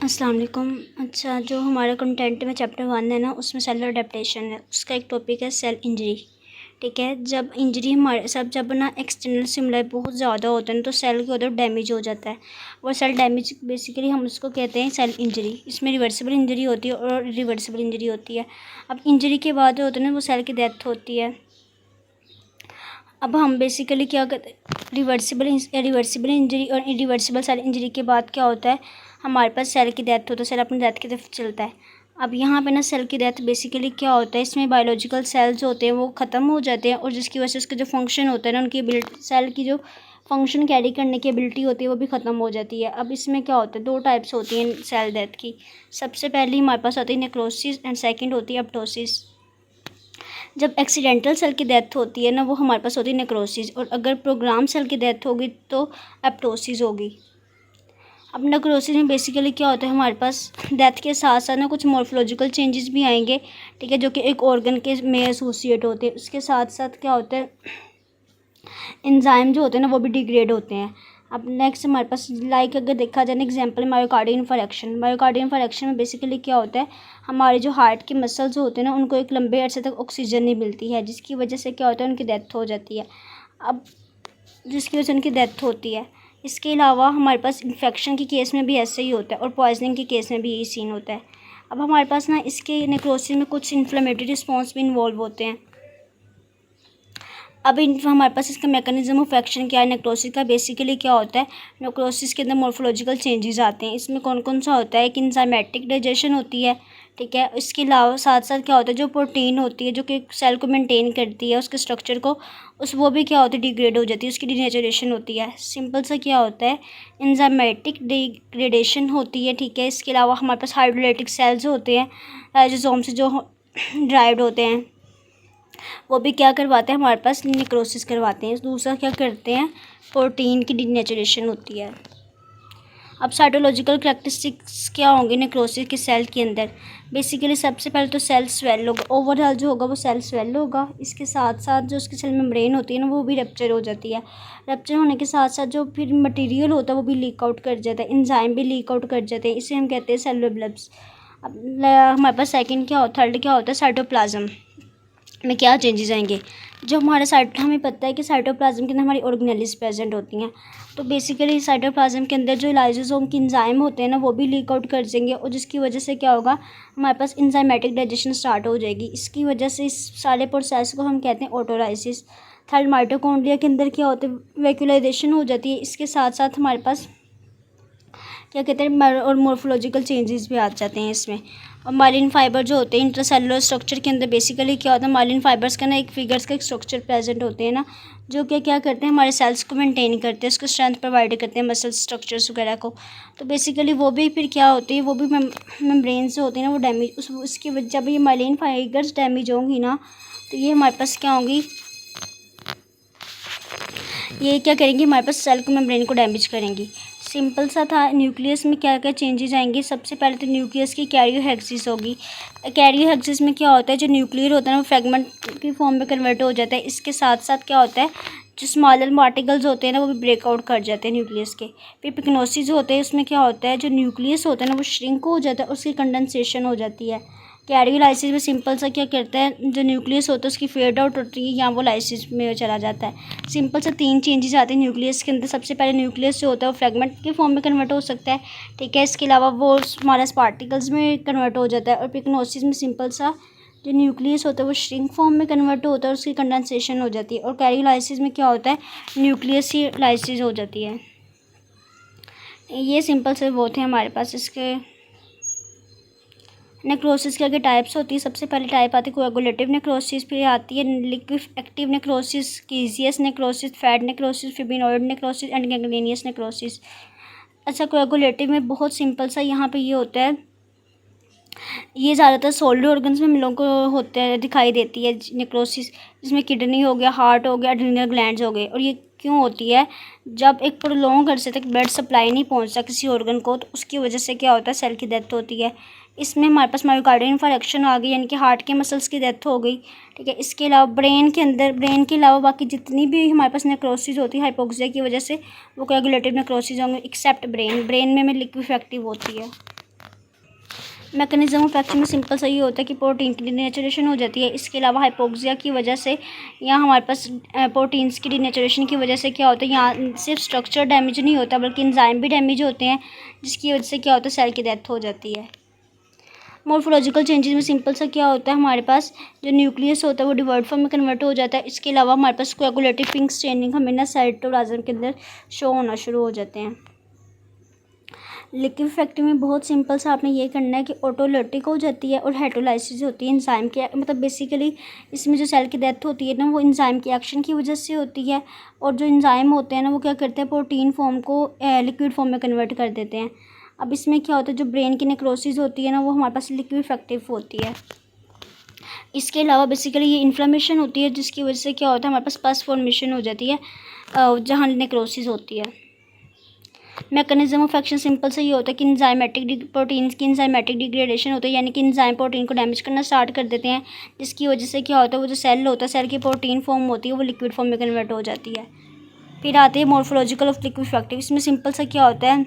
अस्सलाम वालेकुम। अच्छा, जो हमारा कंटेंट में चैप्टर 1 है ना, उसमें सेलुलर अडेप्टेशन है। उसका एक टॉपिक है सेल इंजरी। ठीक है, जब इंजरी हमारे सब जब ना एक्सटर्नल स्टिमुलाई बहुत ज़्यादा होता है ना, तो सेल के उधर डैमेज हो जाता है। और सेल डैमेज बेसिकली हम उसको कहते हैं सेल इंजरी। इसमें रिवर्सिबल इंजरी होती है और रिवर्सिबल इंजरी होती है। अब इंजरी के बाद जो होता है ना, वो सेल की डेथ होती है। अब हम बेसिकली क्या करते हैं, रिवर्सिबल इंजरी और इरिवर्सिबल सेल इंजरी के बाद क्या होता है, हमारे पास सेल की डेथ होता है, सेल अपनी डेथ की तरफ चलता है। अब यहाँ पे ना सेल की डेथ बेसिकली क्या होता है, इसमें बायोलॉजिकल सेल्स होते हैं वो ख़त्म हो जाते हैं, और जिसकी वजह से उसका जो फंक्शन होता है ना, उनकी एबिलिटी, सेल की जो फंक्शन कैरी करने की एबिलिटी होती है वो भी ख़त्म हो जाती है। अब इसमें क्या होता है, दो टाइप्स होती हैं सेल डेथ की। सबसे पहली हमारे पास होती है नेक्रोसिस एंड सेकेंड होती है अपटोसिस। जब एक्सीडेंटल सेल की डेथ होती है ना, वो हमारे पास होती है नेक्रोसिस, और अगर प्रोग्राम सेल की डेथ होगी तो एप्टोसिस होगी। अब नेक्रोसिस में बेसिकली क्या होता है, हमारे पास डेथ के साथ साथ ना कुछ मॉर्फोलॉजिकल चेंजेस भी आएंगे। ठीक है, जो कि एक ऑर्गन के में एसोसिएट होते हैं। उसके साथ साथ क्या होता है, एंजाइम जो होते हैं ना वो भी डिग्रेड होते हैं। अब नेक्स्ट हमारे पास लाइक अगर देखा जाए ना, एग्जांपल मायोकार्डियल इन्फारेक्शन। मायोकार्डियल इन्फारेक्शन में बेसिकली क्या होता है, हमारे जो हार्ट के मसल्स होते हैं ना, उनको एक लंबे अरसे तक ऑक्सीजन नहीं मिलती है, जिसकी वजह से क्या होता है, उनकी डेथ हो जाती है। अब जिसकी वजह से उनकी डेथ होती है। इसके अलावा हमारे पास इन्फेक्शन के केस में भी ऐसे ही होता है, और पॉइजनिंग के केस में भी यही सीन होता है। अब हमारे पास ना इसके नेक्रोसिस में कुछ इन्फ्लेमेटरी रिस्पॉन्स भी इन्वॉल्व होते हैं। अब इन हमारे पास इसका मैकेनिज्म ऑफ एक्शन क्या है, नेक्रोसिस का बेसिकली क्या होता है, नेक्रोसिस के अंदर मॉर्फोलॉजिकल चेंजेस आते हैं। इसमें कौन कौन सा होता है कि एंजाइमेटिक डाइजेशन होती है। ठीक है, इसके अलावा साथ साथ क्या होता है, जो प्रोटीन होती है जो कि सेल को मेंटेन करती है, उसके स्ट्रक्चर को, उस वो भी क्या होती है, डिग्रेड हो जाती है, उसकी डिनेचरेशन होती है। सिंपल सा क्या होता है, एंजाइमेटिक डिग्रेडेशन होती है। ठीक है, इसके अलावा हमारे पास हाइड्रोलाइटिक सेल्स होते हैं, लाइसोसोम से जो ड्राइव्ड होते हैं, वो भी क्या करवाते हैं, हमारे पास नेक्रोसिस करवाते हैं। दूसरा क्या करते हैं, प्रोटीन की डिनेचरेशन होती है। अब साइटोलॉजिकल करैक्टरिस्टिक्स क्या होंगे नेक्रोसिस के सेल के अंदर, बेसिकली सबसे पहले तो सेल स्वेल होगा, ओवरऑल जो होगा वो सेल स्वेल होगा। इसके साथ साथ जो उसकी सेल मेम्ब्रेन होती है ना, वो भी रप्चर हो जाती है। रप्चर होने के साथ साथ जो फिर मटेरियल होता है वो भी लीक आउट कर जाता है, एंजाइम भी लीक आउट कर जाते हैं, इसे हम कहते हैं सेलुलर ब्लब्स। अब हमारे पास सेकंड क्या होता है, थर्ड क्या होता है, साइटोप्लाज्म में क्या चेंजेस आएंगे। जो हमारा हमें पता है कि साइटोप्लाज्म के अंदर हमारी ऑर्गेनेल्स प्रेजेंट होती हैं, तो बेसिकली साइटोप्लाज्म के अंदर जो लाइसोसोम के एंजाइम होते हैं ना, वो भी लीक आउट कर जाएंगे, और जिसकी वजह से क्या होगा, हमारे पास एंजाइमेटिक डाइजेशन स्टार्ट हो जाएगी। इसकी वजह से इस सारे प्रोसेस को हम कहते हैं ऑटोलाइसिस। थर्ड, माइटोकॉन्ड्रिया के अंदर क्या होता है, वैक्यूलाइजेशन हो जाती है। इसके साथ साथ हमारे पास क्या कहते हैं, और मॉर्फोलॉजिकल चेंजेस भी आ जाते हैं इसमें। और माइलिन फाइबर जो होते हैं इंट्रासेलुलर स्ट्रक्चर के अंदर, बेसिकली क्या होता है, माइलिन फाइबर्स का ना एक फिगर्स का एक स्ट्रक्चर प्रेजेंट होते हैं ना, जो कि क्या करते हैं, हमारे सेल्स को मेंटेन करते हैं, उसको स्ट्रेंथ प्रोवाइड करते हैं, मसल स्ट्रक्चर्स वगैरह को। तो बेसिकली वो भी फिर क्या होती है, वो भी मेम्ब्रेन से होती है ना, वो डैमेज उसकी वजह, जब ये माइलिन फाइबर्स डैमेज होंगी ना, तो ये हमारे पास क्या होंगी, ये क्या करेंगी, हमारे पास सेल को मेम्ब्रेन को डैमेज करेंगी। सिंपल सा था। न्यूक्लियस में क्या क्या चेंजेस आएंगे, सबसे पहले तो न्यूक्लियस की कैरियोहेक्सिस होगी। कैरियोहेक्सिस में क्या होता है, जो न्यूक्लियर होता है ना, वो फ्रेगमेंट की फॉर्म में कन्वर्ट हो जाता है। इसके साथ साथ क्या होता है, जो स्मॉलर पार्टिकल्स होते हैं ना, वो भी ब्रेकआउट कर जाते हैं न्यूक्लियस के। फिर पिक्नोसिस होते हैं, उसमें क्या होता है, जो न्यूक्लियस होता है ना, वो श्रिंक हो जाता है, उसकी कंडेंसेशन हो जाती है। कैरियोलाइसिस में सिंपल सा क्या करता है, जो न्यूक्लियस होता है उसकी फेड आउट होती है, या वो लाइसिस में चला जाता है। सिंपल सा तीन चेंजेस आते हैं न्यूक्लियस के अंदर। सबसे पहले न्यूक्लियस जो होता है वो फ्रेगमेंट के फॉर्म में कन्वर्ट हो सकता है। ठीक है, इसके अलावा वो स्मॉलेस्ट पार्टिकल्स में कन्वर्ट हो जाता है। और पिक्नोसिस में सिंपल सा जो न्यूक्लियस होता है वो श्रिंक फॉर्म में कन्वर्ट होता है और उसकी कंडेंसेशन हो जाती है। और कैरियोलाइसिस में क्या होता है, न्यूक्लियस ही लाइसिस हो जाती है। ये सिंपल से वो थे हमारे पास इसके। नेक्रोसिस के आगे टाइप्स होती है। सबसे पहले टाइप आती है कोएगुलेटिव नेक्रोसिस, फिर आती है liquefactive necrosis, caseous necrosis, fat necrosis, fibrinoid necrosis and gangrenous necrosis. अच्छा, कोएगुलेटिव में बहुत सिंपल सा यहाँ पे ये होता है, ये ज़्यादातर सोलिड ऑर्गन्स में हम लोगों को होते हैं, दिखाई देती है नेक्रोसिस, जिसमें किडनी हो गया, हार्ट हो गया, एड्रिनल ग्लैंड्स हो गए। और ये क्यों होती है, जब एक प्रोलॉन्ग अरसे तक ब्लड सप्लाई नहीं पहुंचता किसी ऑर्गन को, तो उसकी वजह से क्या होता है, सेल की डेथ होती है। इसमें हमारे पास मायोकार्डियल इन्फारेक्शन आ गई, यानी कि हार्ट के मसल्स की डेथ हो गई। ठीक है, इसके अलावा ब्रेन के अंदर, ब्रेन के अलावा बाकी जितनी भी हमारे पास नेक्रोसिस होती है हाइपोक्सिया की वजह से, वो कोएगुलेटिव नेक्रोसिस होंगे, एक्सेप्ट ब्रेन। ब्रेन में लिक्विफेक्टिव होती है। मैकेनिज्म ऑफ एक्शन में सिंपल सा ये होता है कि प्रोटीन की डीनेचुरेशन हो जाती है। इसके अलावा हाइपोक्सिया की वजह से या हमारे पास प्रोटीन्स की डीनेचुरेशन की वजह से क्या होता है, यहाँ सिर्फ स्ट्रक्चर डैमेज नहीं होता बल्कि एंजाइम भी डैमेज होते हैं, जिसकी वजह से क्या होता है, सेल की डेथ हो जाती है। मॉर्फोलॉजिकल चेंजेस में सिंपल सा क्या होता है, हमारे पास जो न्यूक्लियस होता है वो डिवर्ट फॉर्म में कन्वर्ट हो जाता है। इसके अलावा हमारे पास कोएगुलेटिव पिंक स्टेनिंग हमें ना साइटोप्लाज्म के अंदर शो होना शुरू हो जाते हैं। लिक्विफेक्टिव में बहुत सिंपल सा आपने ये करना है कि ऑटोलिटिक हो जाती है और हेटेरोलाइसिस होती है एंजाइम के, मतलब बेसिकली इसमें जो सेल की डेथ होती है ना वो एंजाइम की एक्शन की वजह से होती है। और जो एंजाइम होते हैं ना वो क्या करते हैं, प्रोटीन फॉर्म को लिक्विड फॉर्म में कन्वर्ट कर देते हैं। अब इसमें क्या होता है, जो ब्रेन की नेक्रोसिस होती है ना वो हमारे पास लिक्विफेक्टिव होती है। इसके अलावा बेसिकली ये इन्फ्लेमेशन होती है, जिसकी वजह से क्या होता है, हमारे पास पस फॉर्मेशन हो जाती है जहाँ नेक्रोसिस होती है। मैकेनिज्म ऑफ एक्शन सिंपल से ये होता है कि इंजाइमेटिक प्रोटीन्स की इंजाइमेटिक डिग्रेडेशन होता है, यानी कि इंजाइम प्रोटीन को डैमेज करना स्टार्ट कर देते हैं, जिसकी वजह से क्या होता है, वो जो सेल होता है, सेल की प्रोटीन फॉर्म होती है वो लिक्विड फॉर्म में कन्वर्ट हो जाती है। फिर आते हैं मॉर्फोलॉजिकल ऑफ लिक्विफेक्टिव। इसमें सिंपल सा क्या होता है,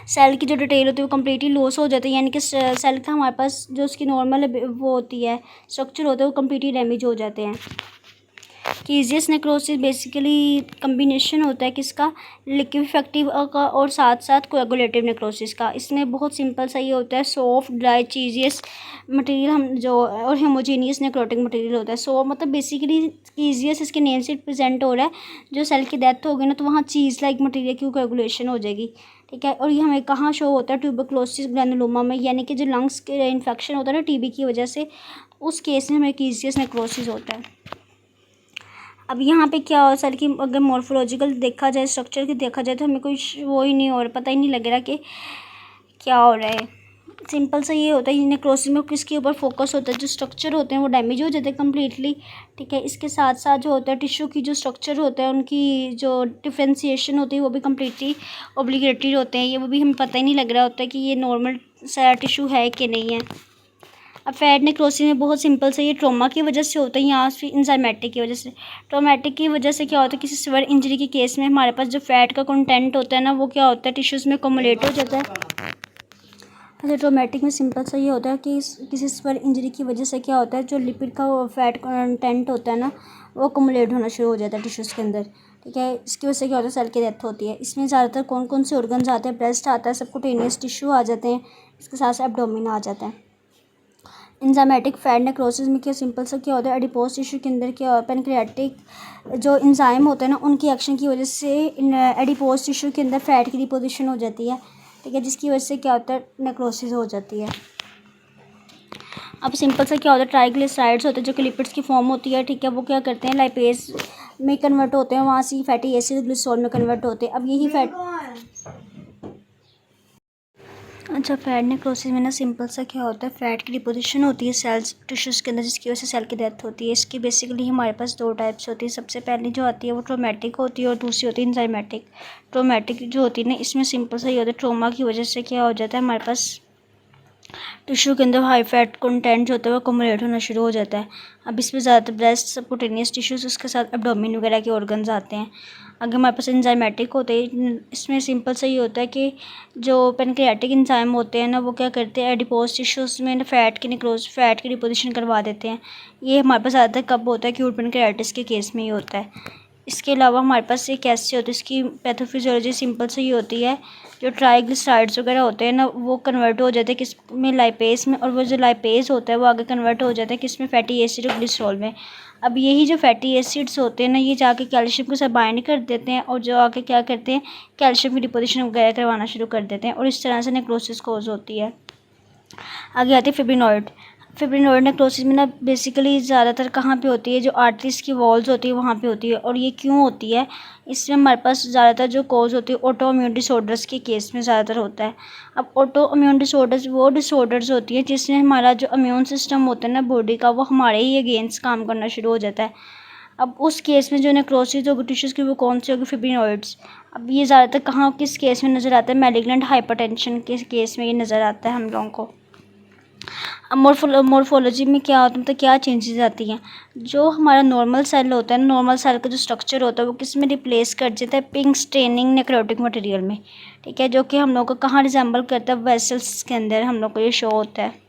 सेल की जो डिटेल होती है वो कम्प्लीटली लॉस हो जाती है, यानी कि सेल का हमारे पास जो उसकी नॉर्मल वो होती है स्ट्रक्चर होता है वो कम्प्लीटली डैमेज हो जाते हैं। कीजियस नेक्रोसिस बेसिकली कम्बिनेशन होता है किसका, लिक्विफेक्टिव का और साथ साथ कोएगुलेटिव नेक्रोसिस का। इसमें बहुत सिंपल सा ये होता है, सॉफ्ट ड्राई चीजियस मटेरियल हम जो और होमोजीनियस नेक्रोटिक मटेरियल होता है। सो मतलब बेसिकली कीजियस इसके नेम से प्रेजेंट हो रहा है, जो सेल की डेथ होगी ना तो वहाँ चीज़ लाइक मटेरियल की कोएगुलेशन हो जाएगी, ठीक है। और ये हमें कहाँ शो होता है, ट्यूबरक्लोसिस ग्रैनुलोमा में, यानी कि जो लंग्स के इन्फेक्शन होता है ना टीबी की वजह से, उस केस में हमें कीजियस नेक्रोसिस होता है। अब यहाँ पे क्या हो सर कि अगर मॉर्फोलॉजिकल देखा जाए, स्ट्रक्चर की देखा जाए तो हमें कोई वो ही नहीं हो रहा, पता ही नहीं लग रहा कि क्या हो रहा है। सिंपल सा ये होता है, नेक्रोसिस में किसके ऊपर फोकस होता है, जो स्ट्रक्चर होते हैं वो डैमेज हो जाते हैं कम्प्लीटली, ठीक है। इसके साथ साथ जो होता है टिश्यू की जो स्ट्रक्चर होता है उनकी जो डिफ्रेंसिएशन होती है वो भी कम्प्लीटली ऑब्लिगेटरी होते हैं, ये वो भी हमें पता ही नहीं लग रहा होता है कि ये नॉर्मल सा टिश्यू है कि नहीं है। अब फैट नेक्रोसिस में बहुत सिंपल से ये ट्रॉमा की वजह से होता है, यहाँ फिर इंजाइमेटिक की वजह से। ट्रॉमेटिक की वजह से क्या होता है, किसी सिवियर इंजरी के केस में हमारे पास जो फैट का कंटेंट होता है ना वो क्या होता है, टिश्यूज़ में कम्युलेट हो जाता है। अच्छा, ट्रॉमेटिक में सिंपल सा ये होता है कि किसी सिवियर इंजरी की वजह से क्या होता है, जो लिपिड का फैट कंटेंट होता है ना वो कम्युलेट होना शुरू हो जाता है टिश्यूज़ के अंदर, ठीक है। इसकी वजह से क्या होता है, सेल की डेथ होती है। इसमें ज़्यादातर कौन कौन से ऑर्गन्स आते हैं, ब्रेस्ट आता है, सबक्यूटेनियस टिश्यू आ जाते हैं, इसके साथ साथ एब्डोमेन आ जाता है। इंजाइमेटिक फैट नेक्रोसिस में क्या सिंपल सा क्या होता है, एडिपोज टिश्यू के अंदर क्या पैनक्रियाटिक जो इंजाइम होता है ना उनकी एक्शन की वजह से एडिपोज टिश्यू के अंदर फैट की डिपोजिशन हो जाती है, ठीक है, जिसकी वजह से क्या होता है, नेक्रोसिस हो जाती है। अब सिंपल सा क्या होता है, ट्राइग्लिसराइड्स होते हैं जो कि लिपिड्स की फॉर्म होती है, ठीक है, वो क्या करते हैं, लाइपेज में कन्वर्ट होते हैं, वहाँ से फैटी एसिड ग्लिसरॉल में कन्वर्ट होते हैं। अब यही फैट अच्छा, फैट नेक्रोसिस में ना सिंपल सा क्या होता है, फैट की डिपोजिशन होती है सेल्स टिश्यूज़ के अंदर, जिसकी वजह से सेल की डेथ होती है। इसकी बेसिकली हमारे पास दो टाइप्स होती है। सबसे पहली जो आती है वो ट्रोमेटिक होती है और दूसरी होती है इंजाइमेटिक। ट्रोमेटिक जो होती है ना इसमें सिंपल सा ये होता है, ट्रोमा की वजह से क्या हो जाता है, हमारे पास टिश्यू के अंदर हाई फैट कंटेंट जो होता है वो कम्युलेट होना शुरू हो जाता है। अब इसमें ज़्यादातर ब्रेस्ट सबक्यूटेनियस टिश्यूज़, उसके साथ एब्डोमेन वगैरह के ऑर्गन्स आते हैं। अगर हमारे पास एंजाइमेटिक होते हैं, इसमें सिंपल सा ये होता है कि जो पैनक्रियाटिक एंजाइम होते हैं ना वो क्या करते हैं, एडिपोज टिश्यूज़ में फैट की डिपोजिशन करवा देते हैं। ये हमारे पास ज़्यादातर कब होता है, एक्यूट पैनक्रियाटिस के केस में ही होता है। इसके अलावा हमारे पास एक ऐसी होती है, इसकी पैथोफिजियोलॉजी सिंपल से ही होती है, जो ट्राइग्लिसराइड्स वगैरह होते हैं ना वो कन्वर्ट हो जाते हैं किस में, लाइपेज में, और वो जो लाइपेज होता है वो आगे कन्वर्ट हो जाता है किस में, फैटी एसिड और ग्लिसरॉल में। अब यही जो फैटी एसिड्स होते हैं ना ये जाके कैल्शियम को सब बाइंड कर देते हैं और जो आके क्या करते हैं, कैल्शियम की डिपोजिशन वगैरह करवाना शुरू कर देते हैं और इस तरह से नेक्रोसिस कॉज होती है। आगे आती है फिब्रिनॉइड। फिब्रिनॉइड नेक्रोसिस में ना बेसिकली ज़्यादातर कहाँ पे होती है, जो आर्टरीज की वॉल्स होती है वहाँ पे होती है। और ये क्यों होती है, इसमें हमारे पास ज़्यादातर जो कॉज होती है ऑटो इम्यून डिसऑर्डर्स के केस में ज़्यादातर होता है। अब ऑटो इम्यून डिसऑर्डर्स वो डिसऑर्डर्स होती है जिसमें हमारा जो इम्यून सिस्टम होता है ना बॉडी का, वो हमारे ही अगेंस्ट काम करना शुरू हो जाता है। अब उस केस में जो नेक्रोसिस होगी टिश्यूज़ की वो कौन सी होगी, फिब्रिनॉइड्स। अब ये ज़्यादातर कहाँ किस केस में नज़र आता है, मैलिग्नेंट हाइपरटेंशन के केस में ये नज़र आता है हम लोगों को। अब मोर्फोलॉजी में क्या होता है, मतलब क्या चेंजेस आती हैं। जो हमारा नॉर्मल सेल होता है, नॉर्मल सेल का जो स्ट्रक्चर होता है वो किस में रिप्लेस कर जाता है, पिंक स्टेनिंग नेक्रोटिक मटेरियल में, ठीक है, जो कि हम लोग को कहाँ रिजेंबल करता है, वेसल्स के अंदर हम लोग को ये शो होता है।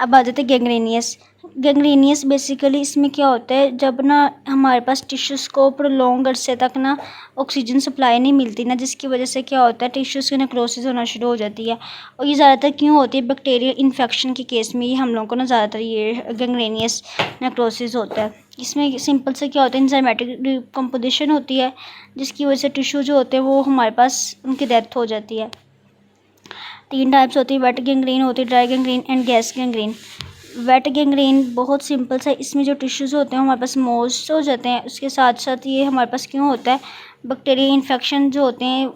अब आ जाते हैं गैंग्रीनियस। गैंग्रीनियस बेसिकली इसमें क्या होता है, जब ना हमारे पास टिश्यूज़ को प्रोलॉन्ग अरसे तक ना ऑक्सीजन सप्लाई नहीं मिलती ना, जिसकी वजह से क्या होता है, टिश्यूज़ की नेक्रोसिस होना शुरू हो जाती है। और ये ज़्यादातर क्यों होती है, बैक्टीरियल इन्फेक्शन के केस में ये हम लोग को ना ज़्यादातर ये गैंग्रीनियस नेक्रोसिस होता है। इसमें सिंपल से क्या होता है, एंजाइमेटिक डिकम्पोजिशन होती है, जिसकी वजह से टिश्यू जो होते हैं वो हमारे पास उनकी डेथ हो जाती है। 3 टाइप्स होती है, वेट गैंग्रीन होती है, dry gangrene and gas gangrene. Wait gangrene बहुत सिंपल सा, इसमें जो टिश्यूज़ होते हैं हमारे पास मोस्ट हो जाते हैं। उसके साथ साथ ये हमारे पास क्यों होता है, बैक्टीरियल इन्फेक्शन जो होते हैं,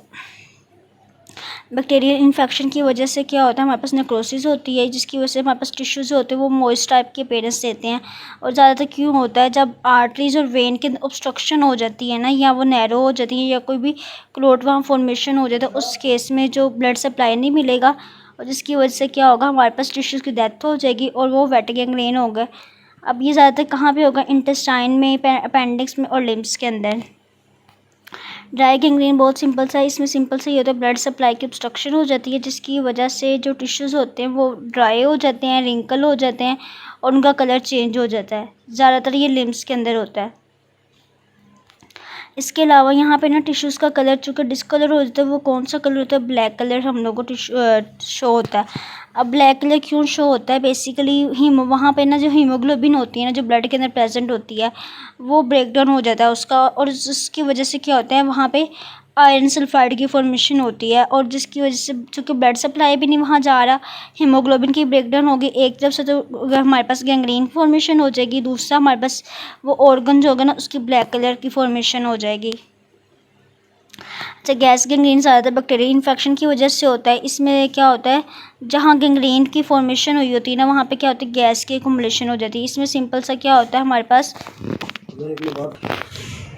बैक्टीरियल इन्फेक्शन की वजह से क्या होता है, हमारे पास नेक्रोसिस होती है, जिसकी वजह से हमारे पास टिश्यूज़ होते हैं वो मॉइस्ट टाइप के अपीयरेंस देते हैं। और ज़्यादातर क्यों होता है, जब आर्टरीज और वेन के ऑब्स्ट्रक्शन हो जाती है ना, या वो नैरो हो जाती है, या कोई भी क्लोट वहाँ फॉर्मेशन हो जाता है, उस केस में जो ब्लड सप्लाई नहीं मिलेगा, और जिसकी वजह से क्या होगा, हमारे पास टिश्यूज़ की डेथ हो जाएगी और वो वेट गैंग्रीन हो गए। अब ये ज़्यादातर कहाँ पे होगा, इंटेस्टाइन में, अपेंडिक्स में और लिम्स के अंदर। ड्राई गैंग्रीन बहुत सिंपल सा है, इसमें सिंपल से ये होता है, ब्लड सप्लाई की ऑब्स्ट्रक्शन हो जाती है, जिसकी वजह से जो टिश्यूज़ होते हैं वो ड्राई हो जाते हैं, रिंकल हो जाते हैं और उनका कलर चेंज हो जाता है। ज़्यादातर ये लिम्स के अंदर होता है। इसके अलावा यहाँ पे ना टिश्यूज़ का कलर चूँकि डिसकलर हो जाता है, वो कौन सा कलर होता है, ब्लैक कलर हम लोग को शो होता है। अब ब्लैक कलर क्यों शो होता है, बेसिकली वहाँ पे ना जो हीमोग्लोबिन होती है ना, जो ब्लड के अंदर प्रेजेंट होती है, वो ब्रेक डाउन हो जाता है उसका, और उसकी वजह से क्या होता है, वहाँ पे आयरन सल्फाइड की फॉर्मेशन होती है, और जिसकी वजह से चूँकि ब्लड सप्लाई भी नहीं वहाँ जा रहा, हीमोग्लोबिन की ब्रेकडाउन होगी एक तरफ से, तो हमारे पास गैंग्रीन फॉर्मेशन हो जाएगी, दूसरा हमारे पास वो ऑर्गन जो होगा ना उसकी ब्लैक कलर की फॉर्मेशन हो जाएगी। अच्छा, गैस गैंग्रीन ज़्यादातर बैक्टीरियल इन्फेक्शन की वजह से होता है। इसमें क्या होता है, जहाँ गैंग्रीन की फॉर्मेशन हुई होती है ना, वहाँ पे क्या होती है, गैस की एक्युमुलेशन हो जाती है। इसमें सिंपल सा क्या होता है, हमारे पास,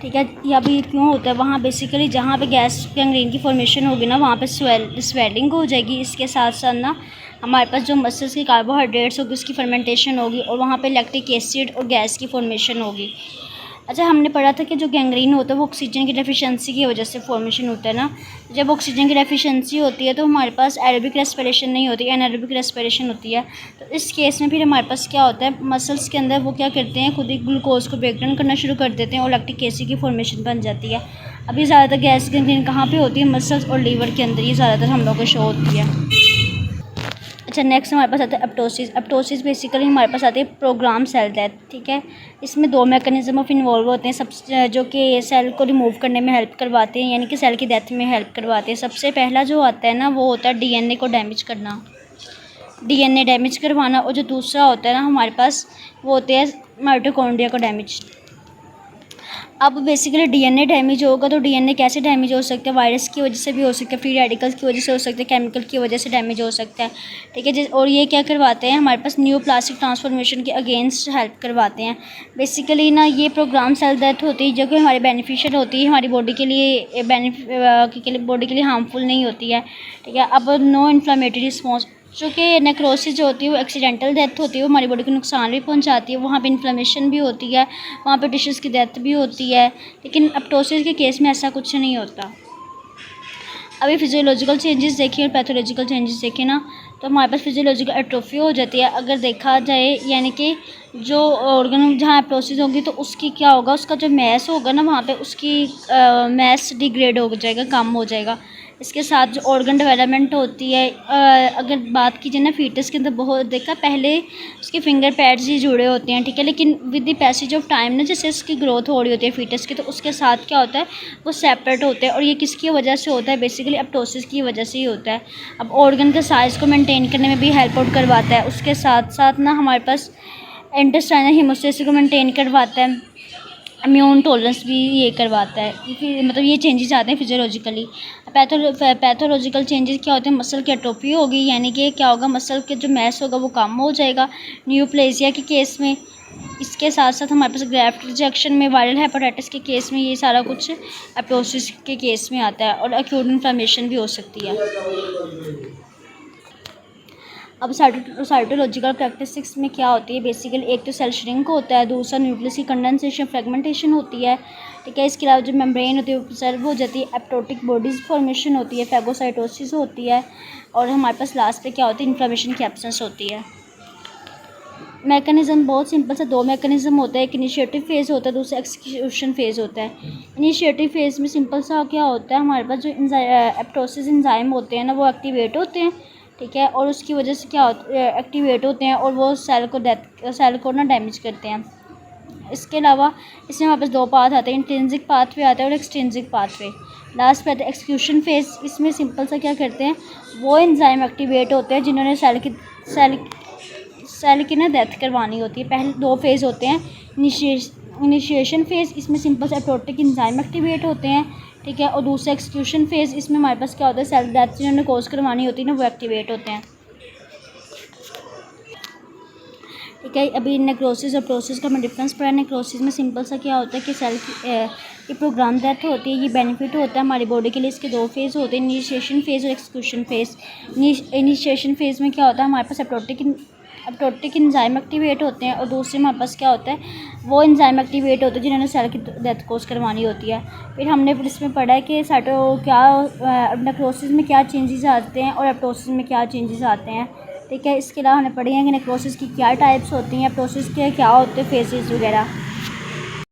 ठीक है, या भी क्यों होता है, वहाँ बेसिकली जहाँ पे गैस गैंग्रीन की फॉर्मेशन होगी ना, वहाँ पे स्वेलिंग हो जाएगी। इसके साथ साथ ना हमारे पास जो मसल्स की कार्बोहाइड्रेट्स होगी उसकी फर्मेंटेशन होगी, और वहाँ पे लैक्टिक एसिड और गैस की फॉर्मेशन होगी। अच्छा, हमने पढ़ा था कि जो गैंग्रीन होता है वो ऑक्सीजन की डेफिशिएंसी की वजह से फॉर्मेशन होता है ना। जब ऑक्सीजन की डेफिशिएंसी होती है तो हमारे पास एरोबिक रेस्पिरेशन नहीं होती, एनारोबिक रेस्पिरेशन होती है। तो इस केस में फिर हमारे पास क्या होता है, मसल्स के अंदर वो क्या करते हैं, खुद ही ग्लूकोज को ब्रेक डाउन करना शुरू कर देते हैं और लैक्टिक एसिड की फॉर्मेशन बन जाती है। अभी ज़्यादातर गैस गैंग्रीन कहाँ पर होती है, मसल्स और लीवर के अंदर, ये ज़्यादातर हम लोग को शो होती है। अच्छा, नेक्स्ट हमारे पास आता है एप्टोसिस। एप्टोसिस बेसिकली हमारे पास आती है प्रोग्राम सेल डेथ, ठीक है। इसमें 2 मैकेनिज्म ऑफ इन्वॉल्व होते हैं, सब जो कि सेल को रिमूव करने में हेल्प करवाते हैं, यानी कि सेल की डेथ में हेल्प करवाते हैं। सबसे पहला जो आता है ना वो होता है डीएनए को डैमेज करना, डीएनए डैमेज करवाना, और जो दूसरा होता है ना हमारे पास वो होते हैं माइटोकॉन्ड्रिया को डैमेज। अब बेसिकली डीएनए डैमेज होगा तो डीएनए कैसे डैमेज हो सकता है, वायरस की वजह से भी हो सकता है, फ्री रेडिकल्स की वजह से हो सकता है, केमिकल की वजह से डैमेज हो सकता है, ठीक है। और ये क्या करवाते हैं, हमारे पास न्यूप्लास्टिक ट्रांसफॉर्मेशन के अगेंस्ट हेल्प करवाते हैं। बेसिकली ना ये प्रोग्राम सेल डेथ होती है जो कि हमारी बेनिफिशियल होती है, हमारी बॉडी के लिए बॉडी के लिए हार्मफुल नहीं होती है, ठीक है। अब नो इन्फ्लेमेटरी रिस्पॉन्स, चूँकि नेक्रोसिस जो होती है वो एक्सीडेंटल डेथ होती है, वो हमारी बॉडी को नुकसान भी पहुंचाती है, वहाँ पे इन्फ्लेमेशन भी होती है, वहाँ पे टिश्यूज़ की डेथ भी होती है। लेकिन एप्टोसिस के केस में ऐसा कुछ नहीं होता। अभी फिजियोलॉजिकल चेंजेस देखिए और पैथोलॉजिकल चेंजेस देखें ना, तो हमारे पास फिजियोलॉजिकल एट्रोफी हो जाती है अगर देखा जाए, यानी कि जो ऑर्गन जहाँ एप्टोसिस होगी तो उसकी क्या होगा, उसका जो मैस होगा ना वहाँ पे उसकी मैस डिग्रेड हो जाएगा, कम हो जाएगा। इसके साथ जो ऑर्गन डेवलपमेंट होती है, अगर बात की जाए ना फीटस के अंदर, बहुत देखा पहले उसके फिंगर पैड्स ही जुड़े होते हैं, ठीक है, लेकिन with the passage of time ना जैसे उसकी ग्रोथ हो रही होती है फीटस की, तो उसके साथ क्या होता है वो सेपरेट होते हैं, और ये किसकी वजह से होता है, बेसिकली एप्टोसिस की वजह से ही होता है। अब ऑर्गन के साइज़ को मेंटेन करने में भी हेल्प आउट करवाता है, उसके साथ साथ ना हमारे पास इंटेस्टाइनल हेमोस्टेसिस को मेंटेन करवाता है, इम्यून टॉलरेंस भी ये करवाता है, मतलब ये चेंजेस आते हैं फिजियोलॉजिकली। पैथोलॉजिकल चेंजेस क्या होते हैं, मसल की एट्रोफी होगी, यानी कि क्या होगा, मसल के जो मैस होगा वो कम हो जाएगा न्यूप्लेजिया के केस में। इसके साथ साथ हमारे पास ग्राफ्ट रिजेक्शन में, वायरल हेपेटाइटिस के केस में, ये सारा कुछ एप्टोसिस के केस में आता है, और एक्यूट इन्फ्लेमेशन भी हो सकती है। अब साइटोलॉजिकल कैरेक्टरिस्टिक्स में क्या होती है बेसिकली, एक तो सेल श्रिंक होता है, दूसरा न्यूक्लियस की कंडेंसेशन फ्रेगमेंटेशन होती है, ठीक है। इसके अलावा जो मेम्ब्रेन होती है वो प्रिजर्व हो जाती है, एप्टोटिक बॉडीज फॉर्मेशन होती है, फैगोसाइटोसिस होती है, और हमारे पास लास्ट पे क्या होती है, इन्फ्लेमेशन की एब्सेंस होती है। मैकेनिज़्म बहुत सिंपल सा दो मैकेनिज़्म होता है, एक इनिशिएटिव फेज़ होता है, दूसरा एक्सक्यूशन फेज़ होता है। इनिशिएटिव फेज़ में सिंपल सा क्या होता है, हमारे पास जो एप्टोसिस एंजाइम होते हैं ना वो एक्टिवेट होते हैं, ठीक है, और उसकी वजह से क्या होता एक्टिवेट होते हैं और वो सेल को ना डैमेज करते हैं। इसके अलावा इसमें हमारे पास दो पाथ आते हैं, इंट्रिंसिक पाथवे आता है और एक्सट्रिंसिक पाथवे। लास्ट पे आता है एक्सक्यूशन फेज़। इसमें सिंपल सा क्या करते हैं, वो एंजाइम एक्टिवेट होते हैं जिन्होंने सेल की ना डेथ करवानी होती है। पहले दो फेज़ होते हैं, इनिशिएशन फेज़, इसमें सिंपल से एप्टोटिक एंजाइम एक्टिवेट होते हैं, ठीक है, और दूसरा एक्सक्यूशन फेज़, इसमें हमारे पास क्या होता है, सेल डेथ जिन्होंने कॉज करवानी होती है ना वो एक्टिवेट होते हैं, ठीक है। अभी नेक्रोसिस और प्रोसेस का हमें डिफरेंस पड़ा है। नेक्रोसिस में सिंपल सा क्या होता है कि सेल की प्रोग्राम डेथ होती है, ये बेनिफिट होता है हमारी बॉडी के लिए। इसके दो फेज़ होते हैं, इनिशिएशन फेज़ और एक्सक्यूशन फेज़। इनिशिएशन फेज़ में क्या होता है, हमारे पास एप्टोटिक एंजाइम एक्टिवेट होते हैं, और दूसरे में हमारे पास क्या होता है, वो एंजाइम एक्टिवेट होते हैं जिन्होंने सेल की डेथ कोज करवानी होती है। फिर हमने इसमें पढ़ा है कि नेक्रोसिस में क्या चेंजेस आते हैं और एप्टोसिस में क्या चेंजेस आते हैं, ठीक है। इसके अलावा हमने पढ़ी है कि नेक्रोसिस की क्या टाइप्स होती हैं, एप्टोसिस के क्या होते हैं फेजेस वगैरह।